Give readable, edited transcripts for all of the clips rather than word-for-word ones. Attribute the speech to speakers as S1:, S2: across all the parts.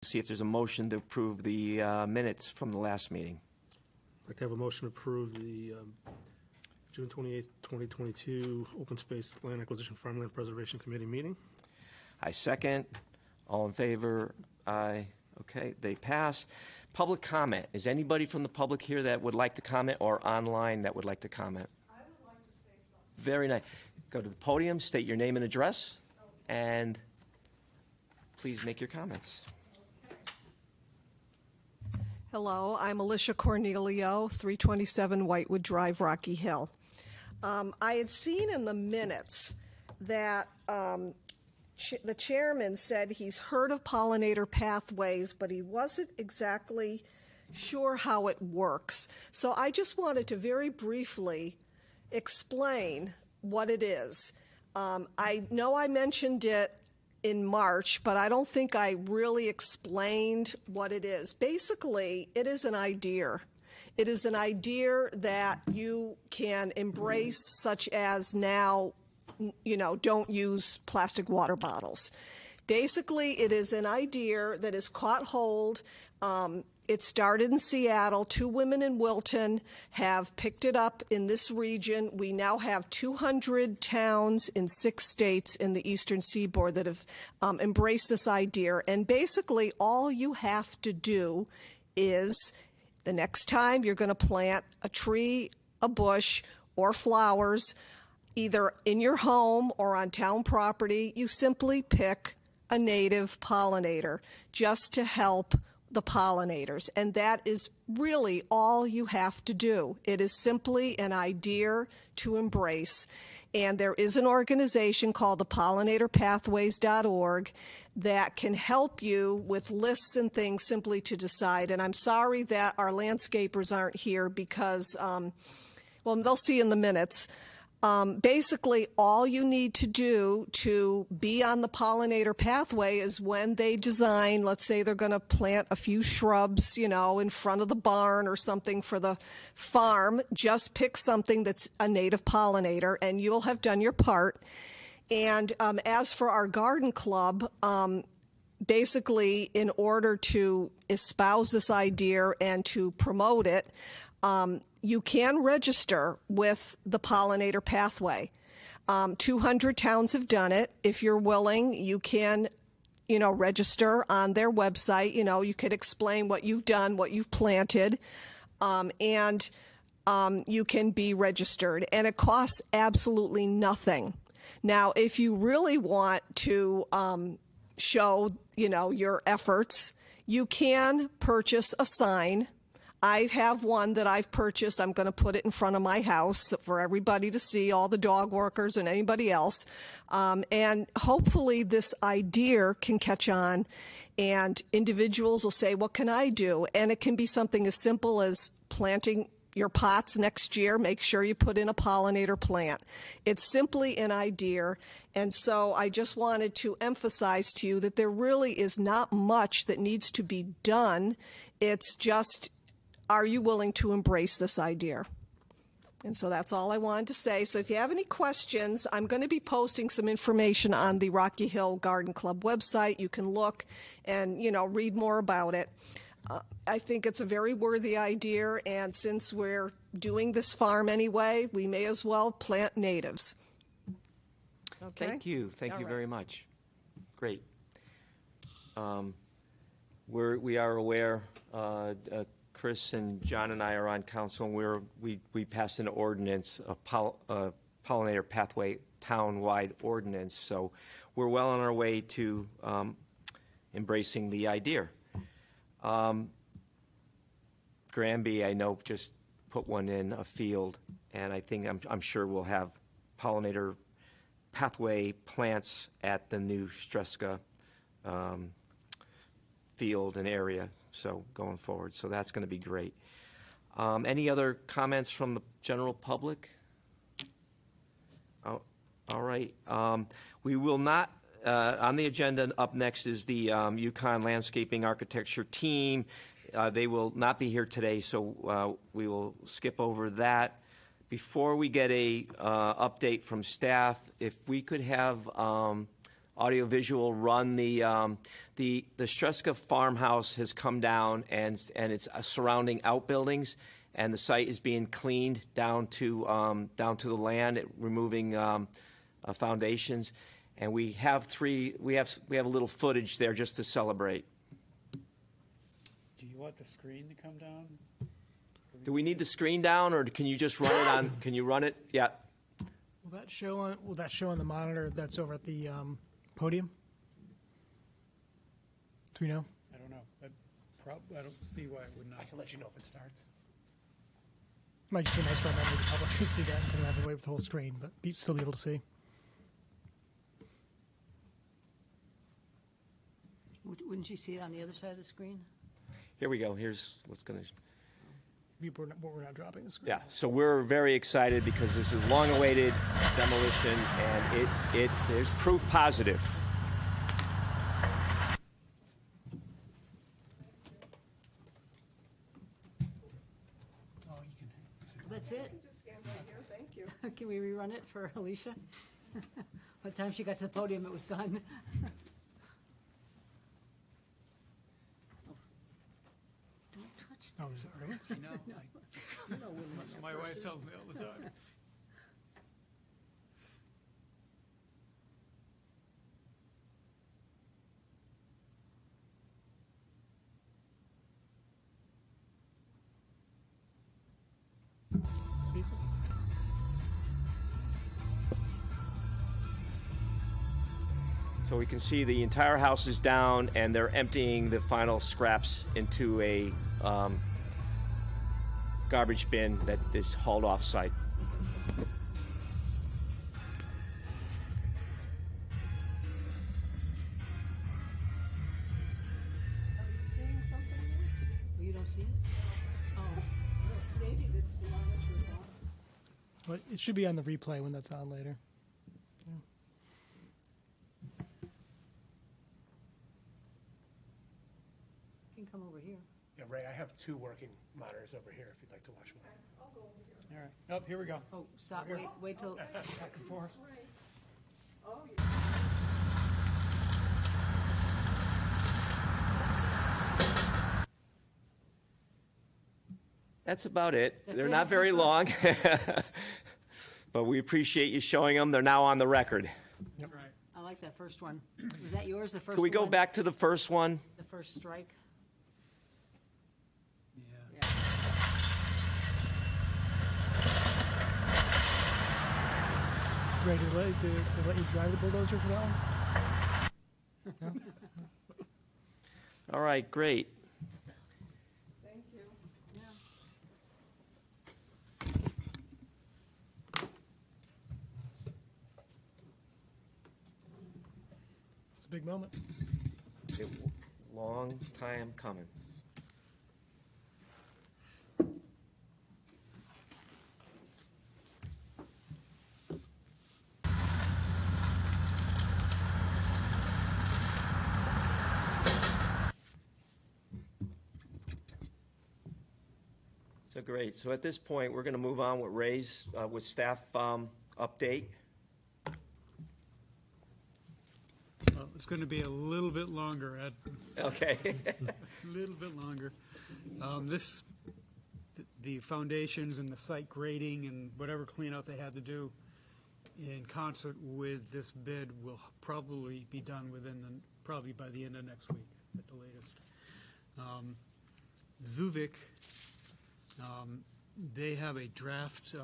S1: See if there's a motion to approve the minutes from the last meeting.
S2: I'd like to have a motion to approve the June 28th, 2022 Open Space Land Acquisition Farmland Preservation Committee meeting.
S1: I second. All in favor? Aye. Okay, they pass. Public comment. Is anybody from the public here that would like to comment or online that would like to comment?
S3: I would like to say something.
S1: Very nice. Go to the podium, state your name and address, and please make your comments.
S3: Hello, I'm Alicia Cornelio, 327 Whitewood Drive, Rocky Hill. I had seen in the minutes that the chairman said he's heard of pollinator pathways, but he wasn't exactly sure how it works. So I just wanted to very briefly explain what it is. I know I mentioned it in March, but I don't think I really explained what it is. Basically, it is an idea. It is an idea that you can embrace, such as now, don't use plastic water bottles. Basically, it is an idea that has caught hold. It started in Seattle. 2 women in Wilton have picked it up in this region. We now have 200 towns in 6 states in the eastern seaboard that have embraced this idea. And basically, all you have to do is the next time you're going to plant a tree, a bush, or flowers, either in your home or on town property, you simply pick a native pollinator just to help the pollinators, and that is really all you have to do. It is simply an idea to embrace, and there is an organization called the pollinatorpathways.org that can help you with lists and things simply to decide. And I'm sorry that our landscapers aren't here because, they'll see in the minutes. Basically, all you need to do to be on the pollinator pathway is when they design, let's say they're going to plant a few shrubs, in front of the barn or something for the farm, just pick something that's a native pollinator and you'll have done your part. And as for our garden club, basically, in order to espouse this idea and to promote it, you can register with the pollinator pathway. 200 towns have done it. If you're willing, you can, register on their website. You could explain what you've done, what you've planted, and you can be registered. And it costs absolutely nothing. Now, if you really want to show, your efforts, you can purchase a sign. I have one that I've purchased. I'm going to put it in front of my house for everybody to see, all the dog workers and anybody else. And hopefully this idea can catch on and individuals will say, what can I do? And it can be something as simple as planting your pots next year. Make sure you put in a pollinator plant. It's simply an idea. And so I just wanted to emphasize to you that there really is not much that needs to be done. It's just, are you willing to embrace this idea? And so that's all I wanted to say. So if you have any questions, I'm going to be posting some information on the Rocky Hill Garden Club website. You can look and, read more about it. I think it's a very worthy idea, and since we're doing this farm anyway, we may as well plant natives. Okay?
S1: Thank you. Thank you very much. Great. We are aware, Chris and John and I are on council, and we passed an ordinance, a pollinator pathway town-wide ordinance, so we're well on our way to embracing the idea. Granby, I know, just put one in a field, and I think I'm sure we'll have pollinator pathway plants at the new Streska field and area, so going forward. So that's going to be great. Any other comments from the general public? Oh, all right. We will not, on the agenda up next is the Yukon Landscaping Architecture team. They will not be here today, so we will skip over that. Before we get a update from staff, if we could have audiovisual run. The Streska farmhouse has come down, and it's surrounding outbuildings, and the site is being cleaned down to the land, removing foundations. And we have a little footage there just to celebrate.
S4: Do you want the screen to come down?
S1: Do we need the screen down, or can you just run it on? Can you run it? Yeah.
S5: Will that show on the monitor that's over at the podium? Do we know?
S4: I don't know. I don't see why it would not.
S2: I can let you know if it starts.
S5: Might just be nice for a member of the public to see that instead of having to wait for the whole screen, but still be able to see.
S6: Wouldn't you see it on the other side of the screen?
S1: Here we go. Here's what's going to.
S5: We're not dropping the screen.
S1: Yeah. So we're very excited because this is long-awaited demolition, and it is proof positive.
S4: Oh, you can.
S6: That's it?
S3: Just stand right here, thank you.
S6: Can we rerun it for Alicia? By the time she got to the podium, it was done. Don't touch
S5: Oh, is that right?
S4: I know. My wife tells me all the time.
S5: See?
S1: So we can see the entire house is down, and they're emptying the final scraps into a garbage bin that is hauled off site.
S3: Are you seeing something there?
S6: Oh, you don't see it? Oh,
S3: Maybe that's the monitor off.
S5: Well, it should be on the replay when that's on later.
S6: you can come over here.
S2: Yeah, Ray, I have 2 working monitors over here if you'd like to watch one.
S3: I'll go over here.
S4: All right. Oh, here we go.
S6: Oh, stop, wait till,
S4: Back and forth.
S3: Right. Oh, yeah.
S1: That's about it.
S6: That's
S1: They're
S6: it?
S1: not very long, but we appreciate you showing them. They're now on the record.
S4: Right.
S6: I like that first one. Was that yours, the first one?
S1: Can we go back to the first one?
S6: The first strike?
S4: Yeah.
S6: Yeah.
S5: Ray, did they let you drive the bulldozer for that one?
S1: All right, great.
S3: Thank you.
S6: Yeah.
S5: It's a big moment.
S1: Long time coming. So great. So at this point, we're going to move on with Ray's, with staff update.
S4: Well, it's going to be a little bit longer, Ed.
S1: Okay.
S4: A little bit longer. The foundations and the site grading and whatever cleanout they had to do in concert with this bid will probably be done probably by the end of next week at the latest. Zuvik, they have a draft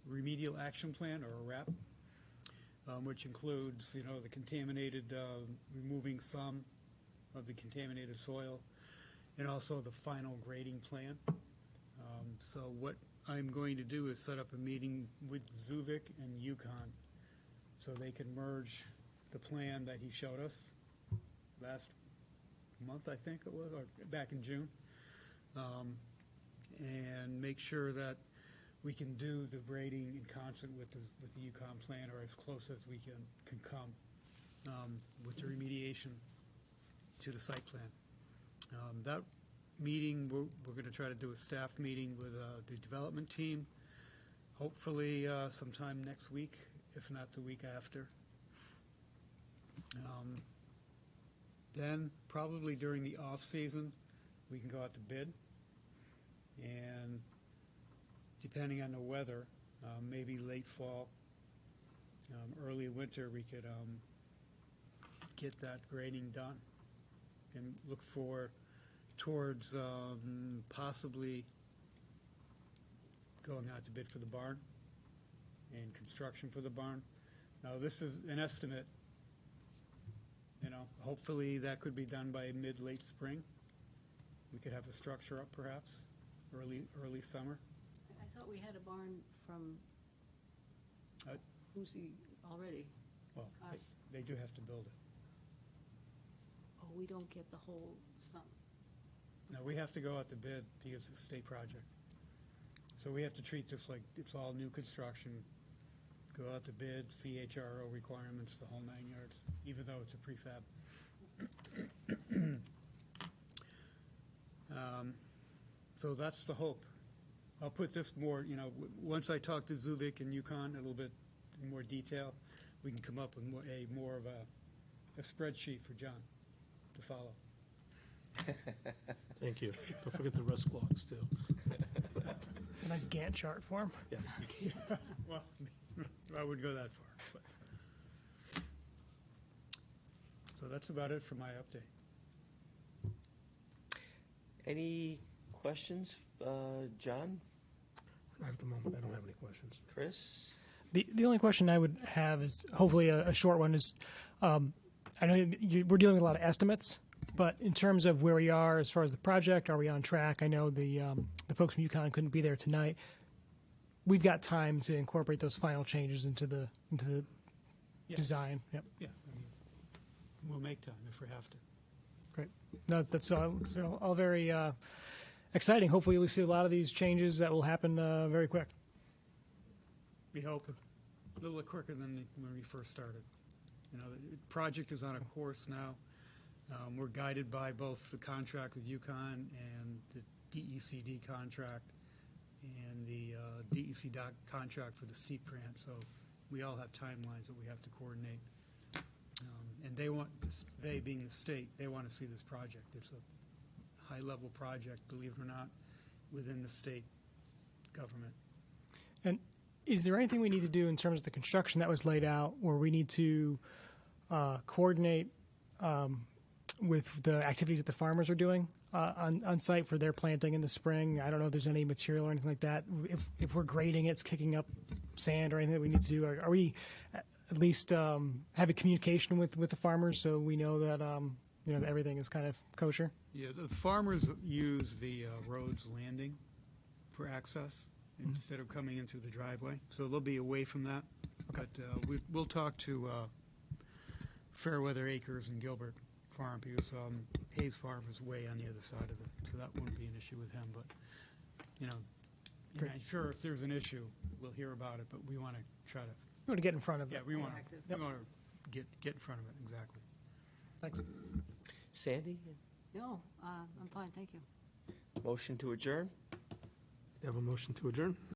S4: remedial action plan, or a RAP, which includes, the contaminated, removing some of the contaminated soil, and also the final grading plan. So what I'm going to do is set up a meeting with Zuvik and Yukon, so they can merge the plan that he showed us last month, I think it was, or back in June, and make sure that we can do the grading in concert with the Yukon plan, or as close as we can come with the remediation to the site plan. That meeting, we're going to try to do a staff meeting with the development team, hopefully sometime next week, if not the week after. Then, probably during the off-season, we can go out to bid. And depending on the weather, maybe late fall, early winter, we could get that grading done and look towards possibly going out to bid for the barn and construction for the barn. Now, this is an estimate. Hopefully that could be done by mid-late spring. We could have the structure up perhaps early summer.
S6: I thought we had a barn from
S4: Uh,
S6: Lucy already.
S4: Well,
S6: Us.
S4: they do have to build it.
S6: Oh, we don't get the whole,
S4: No, we have to go out to bid because it's a state project. So we have to treat this like it's all new construction, go out to bid, CHRO requirements, the whole 9 yards, even though it's a prefab. So that's the hope. I'll put this more, once I talk to Zuvik and Yukon a little bit in more detail, we can come up with more of a spreadsheet for John to follow.
S2: Thank you. Don't forget the rest clogs, too.
S5: A nice Gantt chart for him.
S2: Yes.
S4: Well, I wouldn't go that far. But. So that's about it for my update.
S1: Any questions, John,
S2: Not at the moment. I don't have any questions.
S1: Chris?
S5: The only question I would have is hopefully a short one is, I know we're dealing with a lot of estimates, but in terms of where we are as far as the project, are we on track? I know the folks from UConn couldn't be there tonight. We've got time to incorporate those final changes into the
S4: Yeah.
S5: design. Yep,
S4: Yeah, we'll make time if we have to.
S5: great. No, that's all very exciting. Hopefully, we see a lot of these changes that will happen very quick.
S4: We hope a little quicker than when we first started. The project is on a course now. We're guided by both the contract with UConn and the DECD contract and the DEC contract for the steep grant. So we all have timelines that we have to coordinate. And they being the state, they want to see this project. It's a high-level project, believe it or not, within the state government.
S5: And is there anything we need to do in terms of the construction that was laid out where we need to coordinate with the activities that the farmers are doing on site for their planting in the spring? I don't know if there's any material or anything like that. If we're grading it, it's kicking up sand or anything that we need to do. Are we at least having communication with the farmers so we know that that everything is kind of kosher?
S4: Yeah, the farmers use the roads landing for access instead of coming in through the driveway. So they'll be away from that.
S5: Okay.
S4: But we'll talk to Fairweather Acres and Gilbert Farm because Hayes Farm is way on the other side of it. So that won't be an issue with him. But,
S5: Great.
S4: I'm sure if there's an issue, we'll hear about it. But we want to try to,
S5: We want to get in front of
S4: yeah,
S5: it.
S4: we want
S6: Proactive.
S4: to get in front of it, exactly.
S5: Thanks.
S1: Sandy,
S6: no, I'm fine, thank you.
S1: motion to adjourn?
S2: Have a motion to adjourn?